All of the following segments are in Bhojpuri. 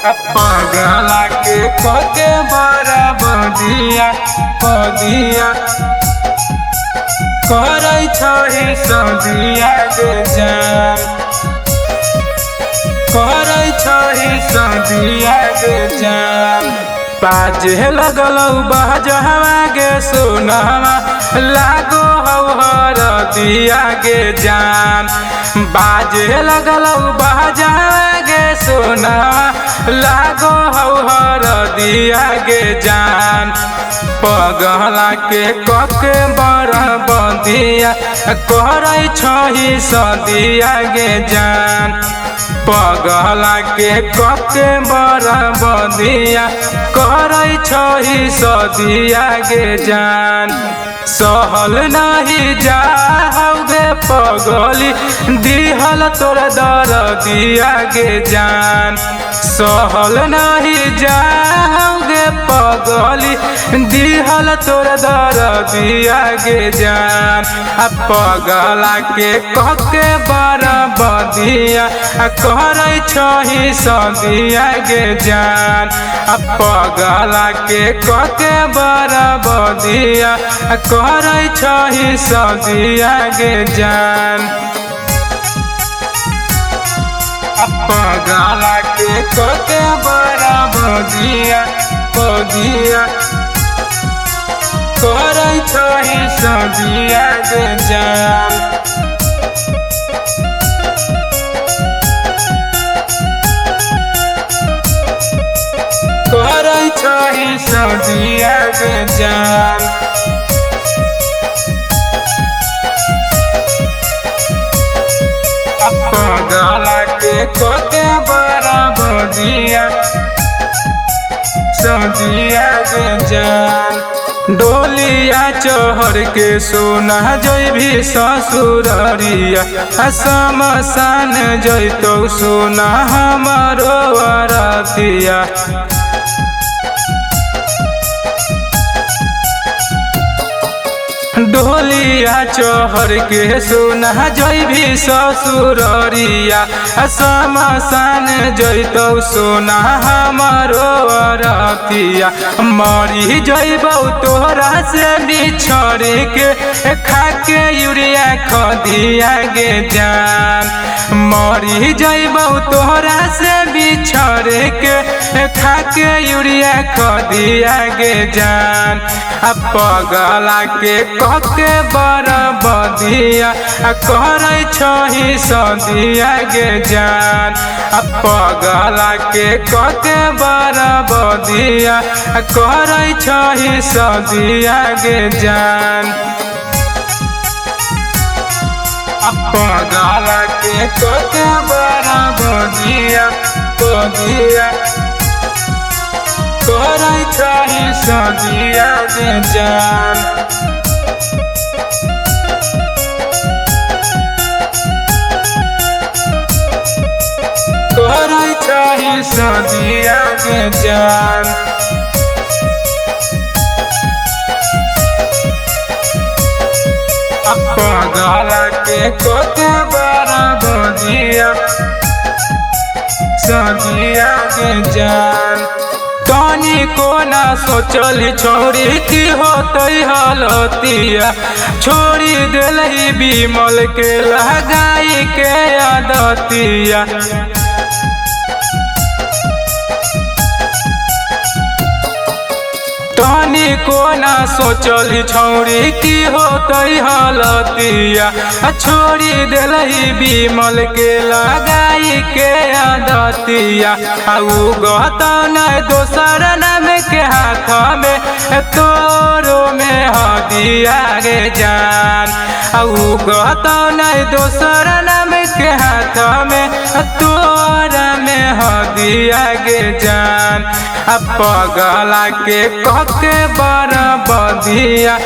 पगला के कके बड़ा बदिया बदिया करै छही सदिया गे जान करै छही सदिया गे जान बाजे लगलौ बहजहवा गे सोनावा लागो हर दिया गे जान बाजे लगलौ बहजहवा गे सोनावा लागो हर दिया गे जान पगला के कके बड़ा बदिया करै छही सदिया गे जान पगला के कके बड़ा बदिया करै छही सदिया गे जान सहल नहीं जाओगे पगली दिहल तोर दर्दिया गे जान सहल नहीं जाओगे पगली दिहल तोर दर्दिया गे जान पगला के कके बड़ा बदिया करै छही सदिया गे जान पगला के कके बड़ा बदिया करै छही सदिया गे जान पगला के कके बड़ा बदिया बदिया करै छही सदिया गे जान करै छही सदिया गे जान पगला के कके बड़ा बदिया सदिया गे जान डोलिया चढ़ के सोना जैभी ससुररिया शमशान जैतौ सोना हमारो अरतिया डोलिया चढ़ के सोना जैभी ससुररिया शमशान जैतौ सोना हमारो अरतिया मरी जैबौ तोहरा से बिछड़ के खाके यूरिया खदिया गे जान मरी जैबौ तोहरा से बिछड़ के खाके यूरिया खदिया गे जान पगला के कके बड़ा बदिया करै छही सदिया गे जान पगला के कके बड़ा बदिया करै छही सदिया गे जान पगला के कके बड़ा बदिया बदिया करै छही सदिया गे जान करै छही सदिया गे जान पगला के कके बड़ा बदिया सदिया गे जान तनी कोना सोचल छोड़ी की होतै हलतिया छोड़ी देलही बिमल के लगाई के आदतिया तनी कोना सोचल छौड़ी की होतै हलतिया छोड़ी देलही बिमल के लगाई के आदतिया गतौ नहीं दोसर नाम के हाथ में तोरो में हदिया गे जान गतौ नहीं दोसर नाम के हाथ में तोरा में हदिया गे जान पगला के कके बड़ा बदिया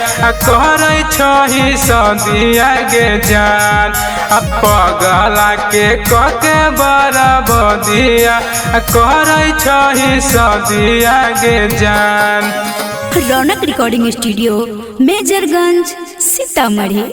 करै छही सदिया गे जान पगला के कके बड़ा बदिया करै छही सदिया गे जान। रौनक रिकॉर्डिंग स्टूडियो मेजरगंज सीतामढ़ी।